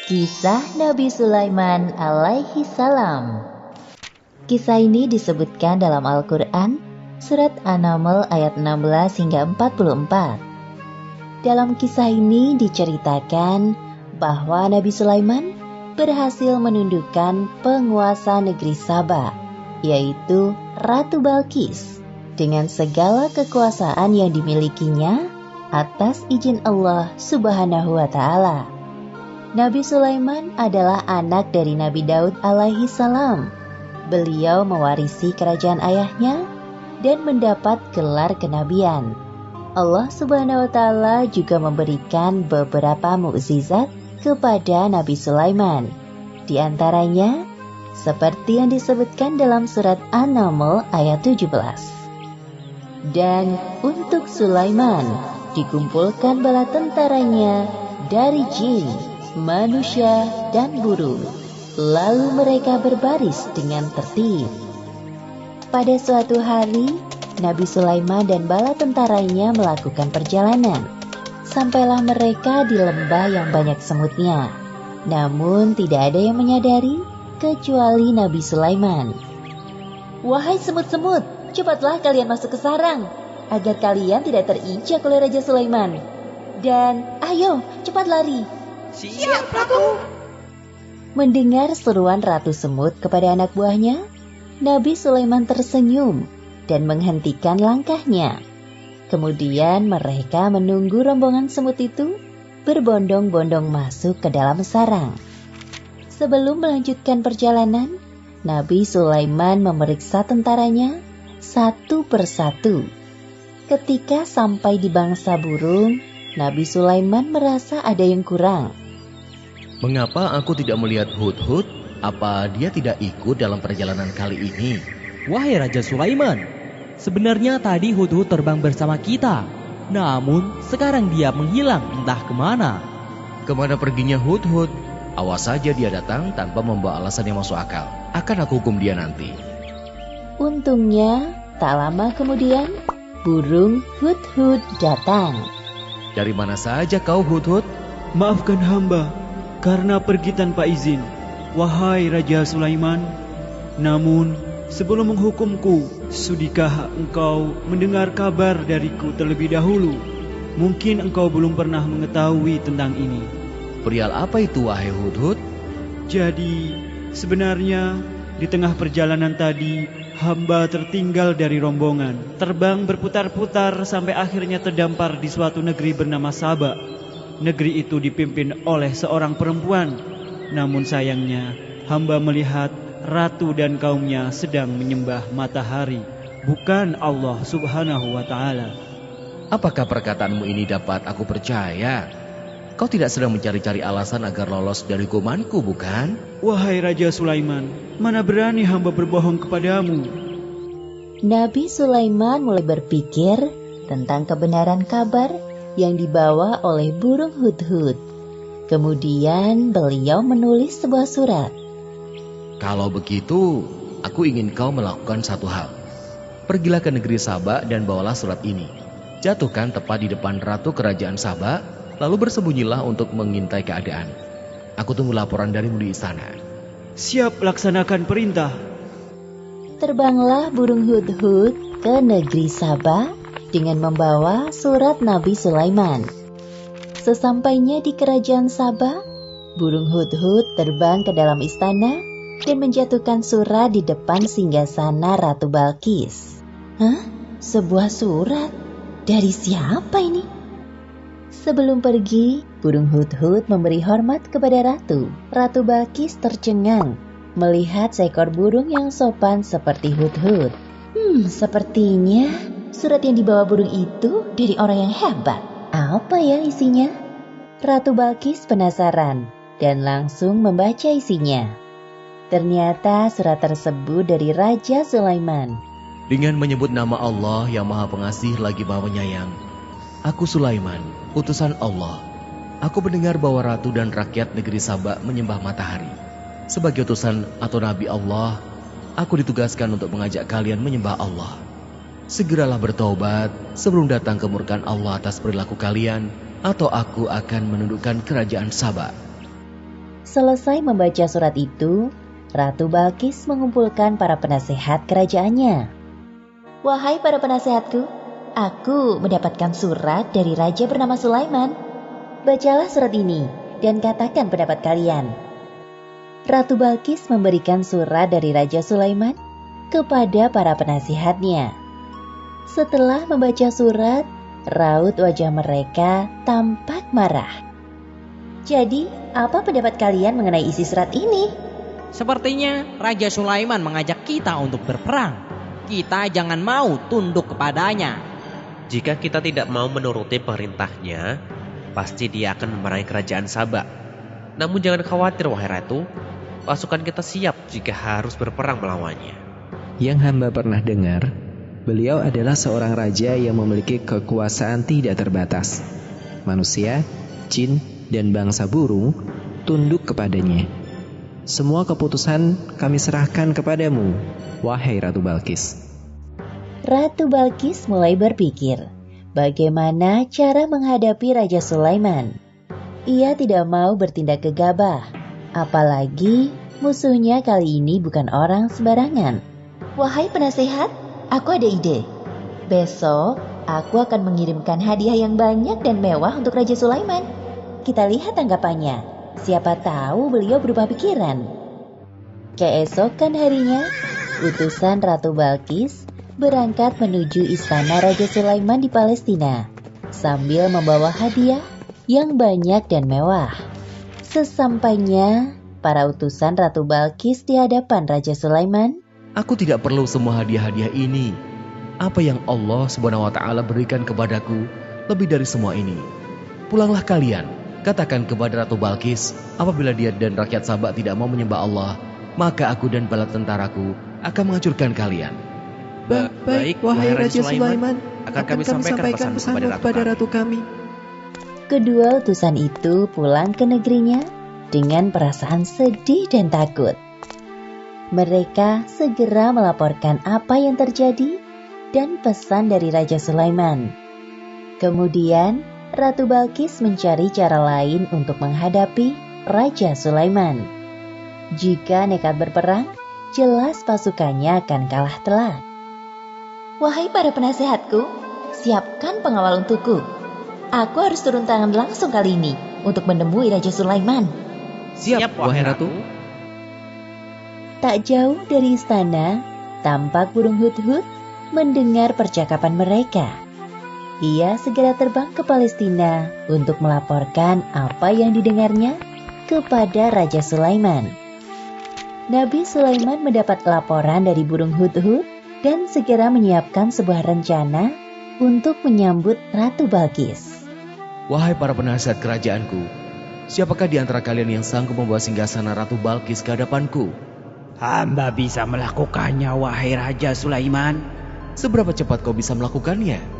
Kisah Nabi Sulaiman alaihi salam. Kisah ini disebutkan dalam Al-Quran, surat An-Naml ayat 16 hingga 44. Dalam kisah ini diceritakan bahwa Nabi Sulaiman berhasil menundukkan penguasa negeri Saba, yaitu Ratu Balqis, dengan segala kekuasaan yang dimilikinya atas izin Allah Subhanahu wa Ta'ala. Nabi Sulaiman adalah anak dari Nabi Daud alaihi salam. Beliau mewarisi kerajaan ayahnya dan mendapat gelar kenabian. Allah Subhanahu wa Ta'ala juga memberikan beberapa mukjizat kepada Nabi Sulaiman. Di antaranya, seperti yang disebutkan dalam surat An-Naml ayat 17. Dan untuk Sulaiman dikumpulkan bala tentaranya dari jin, manusia, dan burung. Lalu mereka berbaris dengan tertib. Pada suatu hari, Nabi Sulaiman dan bala tentaranya melakukan perjalanan. Sampailah mereka di lembah yang banyak semutnya. Namun tidak ada yang menyadari kecuali Nabi Sulaiman. "Wahai semut-semut, cepatlah kalian masuk ke sarang, agar kalian tidak terinjak oleh Raja Sulaiman. Dan ayo, cepat lari." "Siap, Ratu." Mendengar seruan Ratu Semut kepada anak buahnya, Nabi Sulaiman tersenyum dan menghentikan langkahnya. Kemudian mereka menunggu rombongan semut itu berbondong-bondong masuk ke dalam sarang. Sebelum melanjutkan perjalanan, Nabi Sulaiman memeriksa tentaranya satu persatu. Ketika sampai di bangsa burung, Nabi Sulaiman merasa ada yang kurang. "Mengapa aku tidak melihat Hudhud? Apa dia tidak ikut dalam perjalanan kali ini?" "Wahai Raja Sulaiman, sebenarnya tadi Hudhud terbang bersama kita. Namun sekarang dia menghilang entah kemana." "Kemana perginya Hudhud? Awas saja dia datang tanpa membawa alasan yang masuk akal. Akan aku hukum dia nanti." Untungnya, tak lama kemudian, burung Hudhud datang. "Dari mana saja kau, Hudhud?" "Maafkan hamba karena pergi tanpa izin, wahai Raja Sulaiman. Namun, sebelum menghukumku, sudikah engkau mendengar kabar dariku terlebih dahulu? Mungkin engkau belum pernah mengetahui tentang ini." "Perihal apa itu, wahai Hudhud?" "Jadi, sebenarnya di tengah perjalanan tadi, hamba tertinggal dari rombongan. Terbang berputar-putar sampai akhirnya terdampar di suatu negeri bernama Saba. Negeri itu dipimpin oleh seorang perempuan. Namun sayangnya, hamba melihat ratu dan kaumnya sedang menyembah matahari, bukan Allah Subhanahu wa Ta'ala." "Apakah perkataanmu ini dapat aku percaya? Kau tidak sedang mencari-cari alasan agar lolos dari hukumanku, bukan?" "Wahai Raja Sulaiman, mana berani hamba berbohong kepadamu." Nabi Sulaiman mulai berpikir tentang kebenaran kabar yang dibawa oleh burung Hudhud. Kemudian beliau menulis sebuah surat. "Kalau begitu, aku ingin kau melakukan satu hal. Pergilah ke negeri Saba dan bawalah surat ini. Jatuhkan tepat di depan ratu kerajaan Saba, lalu bersembunyilah untuk mengintai keadaan. Aku tunggu laporan darimu di istana." "Siap, laksanakan perintah." Terbanglah burung Hudhud ke negeri Saba dengan membawa surat Nabi Sulaiman. Sesampainya di kerajaan Saba, burung Hudhud terbang ke dalam istana dan menjatuhkan surat di depan singgasana Ratu Balqis. "Hah? Sebuah surat? Dari siapa ini?" Sebelum pergi, burung Hudhud memberi hormat kepada ratu. Ratu Balqis tercengang melihat seekor burung yang sopan seperti Hudhud. Sepertinya surat yang dibawa burung itu dari orang yang hebat. Apa ya isinya? Ratu Balqis penasaran dan langsung membaca isinya. Ternyata surat tersebut dari Raja Sulaiman. "Dengan menyebut nama Allah yang Maha Pengasih lagi Maha Penyayang, aku Sulaiman, utusan Allah. Aku mendengar bahwa ratu dan rakyat negeri Saba menyembah matahari. Sebagai utusan atau nabi Allah, aku ditugaskan untuk mengajak kalian menyembah Allah. Segeralah bertobat sebelum datang kemurkaan Allah atas perilaku kalian, atau aku akan menundukkan kerajaan Saba." Selesai membaca surat itu, Ratu Balkis mengumpulkan para penasehat kerajaannya. Wahai para penasehatku, aku mendapatkan surat dari raja bernama Sulaiman. Bacalah surat ini dan katakan pendapat kalian. Ratu Balkis memberikan surat dari Raja Sulaiman kepada para penasihatnya. Setelah membaca surat, raut wajah mereka tampak marah. Jadi, apa pendapat kalian mengenai isi surat ini? Sepertinya Raja Sulaiman mengajak kita untuk berperang. Kita jangan mau tunduk kepadanya. Jika kita tidak mau menuruti perintahnya, pasti dia akan memerangi kerajaan Sabak. Namun jangan khawatir wahai ratu, pasukan kita siap jika harus berperang melawannya. Yang hamba pernah dengar, beliau adalah seorang raja yang memiliki kekuasaan tidak terbatas. Manusia, jin, dan bangsa burung tunduk kepadanya. Semua keputusan kami serahkan kepadamu, wahai Ratu Balkis. Ratu Balkis mulai berpikir bagaimana cara menghadapi Raja Sulaiman. Ia tidak mau bertindak gegabah, apalagi musuhnya kali ini bukan orang sembarangan. Wahai penasehat, aku ada ide. Besok aku akan mengirimkan hadiah yang banyak dan mewah untuk Raja Sulaiman. Kita lihat tanggapannya. Siapa tahu beliau berubah pikiran. Keesokan harinya, utusan Ratu Balkis berangkat menuju istana Raja Sulaiman di Palestina sambil membawa hadiah yang banyak dan mewah. Sesampainya para utusan Ratu Balkis di hadapan Raja Sulaiman, Aku tidak perlu semua hadiah-hadiah ini. Apa yang Allah SWT berikan kepadaku lebih dari semua ini. Pulanglah kalian, katakan kepada Ratu Balkis, apabila dia dan rakyat Sabak tidak mau menyembah Allah, maka aku dan bala tentaraku akan menghancurkan kalian. Baik, wahai Raja Sulaiman, akan kami sampaikan pesanmu kepada ratu kami. kedua utusan itu pulang ke negerinya dengan perasaan sedih dan takut. Mereka segera melaporkan apa yang terjadi dan pesan dari Raja Sulaiman. Kemudian, Ratu Balkis mencari cara lain untuk menghadapi Raja Sulaiman. Jika nekat berperang, jelas pasukannya akan kalah telak. Wahai para penasehatku, siapkan pengawal untukku. Aku harus turun tangan langsung kali ini untuk menemui Raja Sulaiman. Siap, wahai ratu. Tak jauh dari istana, tampak burung hut-hut mendengar percakapan mereka. Ia segera terbang ke Palestina untuk melaporkan apa yang didengarnya kepada Raja Sulaiman. Nabi Sulaiman mendapat laporan dari burung hut-hut dan segera menyiapkan sebuah rencana untuk menyambut Ratu Balkis. Wahai para penasihat kerajaanku, siapakah di antara kalian yang sanggup membawa singgasana Ratu Balkis ke hadapanku? Hamba bisa melakukannya, wahai Raja Sulaiman. Seberapa cepat kau bisa melakukannya?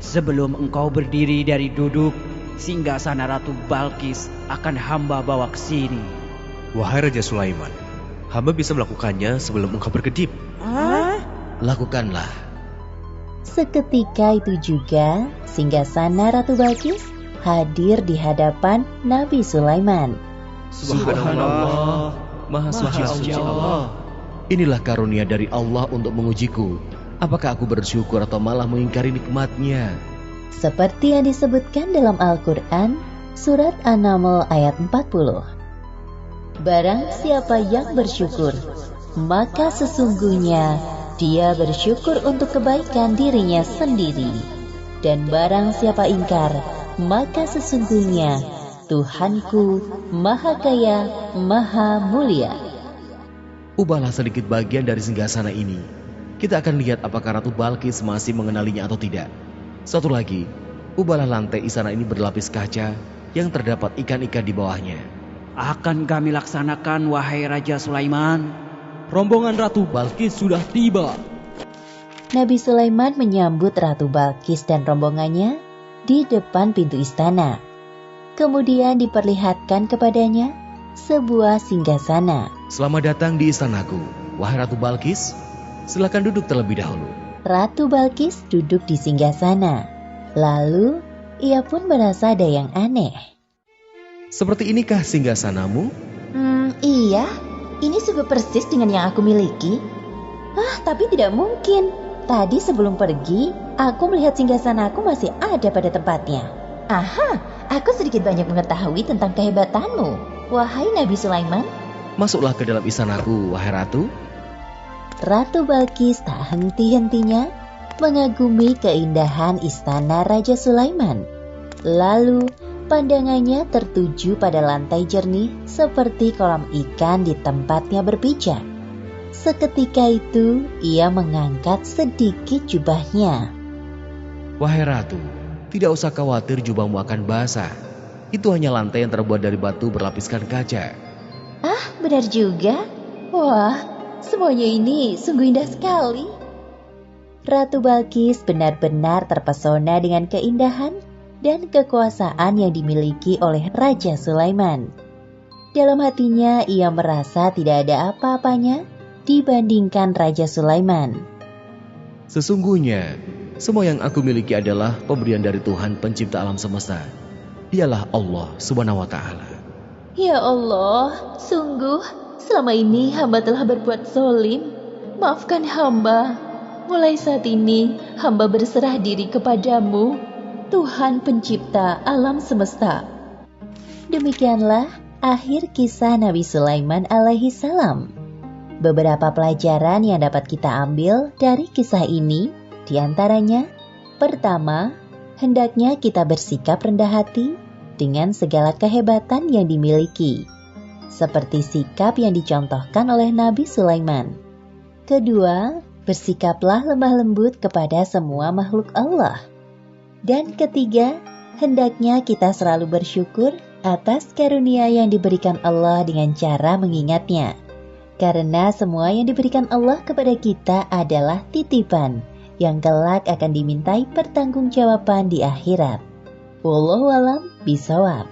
Sebelum engkau berdiri dari duduk, singgasana Ratu Balkis akan hamba bawa ke sini. Wahai Raja Sulaiman, hamba bisa melakukannya sebelum engkau berkedip. Lakukanlah. Seketika itu juga, singgasana Ratu Balkis hadir di hadapan Nabi Sulaiman. Subhanallah, Maha Suci Allah. Inilah karunia dari Allah untuk mengujiku. Apakah aku bersyukur atau malah mengingkari nikmatnya? Seperti yang disebutkan dalam Al-Quran, surat An-Naml ayat 40. Barang siapa yang bersyukur, maka sesungguhnya dia bersyukur untuk kebaikan dirinya sendiri. Dan barang siapa ingkar, maka sesungguhnya Tuhanku Maha Kaya, Maha Mulia. Ubahlah sedikit bagian dari singgasana ini. Kita akan lihat apakah Ratu Balkis masih mengenalinya atau tidak. Satu lagi, ubahlah lantai istana ini berlapis kaca yang terdapat ikan-ikan di bawahnya. Akan kami laksanakan, wahai Raja Sulaiman. Rombongan Ratu Balkis sudah tiba. Nabi Sulaiman menyambut Ratu Balkis dan rombongannya di depan pintu istana. Kemudian diperlihatkan kepadanya sebuah singgasana. Selamat datang di istanaku, wahai Ratu Balkis. Silakan duduk terlebih dahulu. Ratu Balkis duduk di singgasana. Lalu, ia pun merasa ada yang aneh. Seperti inikah singgasanamu? Iya, ini sungguh persis dengan yang aku miliki. Tapi tidak mungkin. Tadi sebelum pergi, aku melihat singgasanaku masih ada pada tempatnya. Aha, aku sedikit banyak mengetahui tentang kehebatanmu, wahai Nabi Sulaiman. Masuklah ke dalam istanaku, wahai ratu. Ratu Balkis tak henti-hentinya mengagumi keindahan istana Raja Sulaiman. Lalu pandangannya tertuju pada lantai jernih seperti kolam ikan di tempatnya berpijak. Seketika itu ia mengangkat sedikit jubahnya. Wahai ratu, tidak usah khawatir jubahmu akan basah. Itu hanya lantai yang terbuat dari batu berlapiskan kaca. Benar juga. Wah, semuanya ini sungguh indah sekali. Ratu Balkis benar-benar terpesona dengan keindahan dan kekuasaan yang dimiliki oleh Raja Sulaiman. Dalam hatinya ia merasa tidak ada apa-apanya dibandingkan Raja Sulaiman. Sesungguhnya, semua yang aku miliki adalah pemberian dari Tuhan pencipta alam semesta. Dialah Allah Subhanahu wa Ta'ala. Ya Allah, sungguh selama ini hamba telah berbuat zolim. Maafkan hamba. Mulai saat ini hamba berserah diri kepadamu, Tuhan pencipta alam semesta. Demikianlah akhir kisah Nabi Sulaiman alaihi salam. Beberapa pelajaran yang dapat kita ambil dari kisah ini, diantaranya, pertama, hendaknya kita bersikap rendah hati dengan segala kehebatan yang dimiliki, seperti sikap yang dicontohkan oleh Nabi Sulaiman. Kedua, bersikaplah lemah lembut kepada semua makhluk Allah. Dan ketiga, hendaknya kita selalu bersyukur atas karunia yang diberikan Allah dengan cara mengingatnya. Karena semua yang diberikan Allah kepada kita adalah titipan yang kelak akan dimintai pertanggungjawaban di akhirat. Wallahu a'lam bishawab.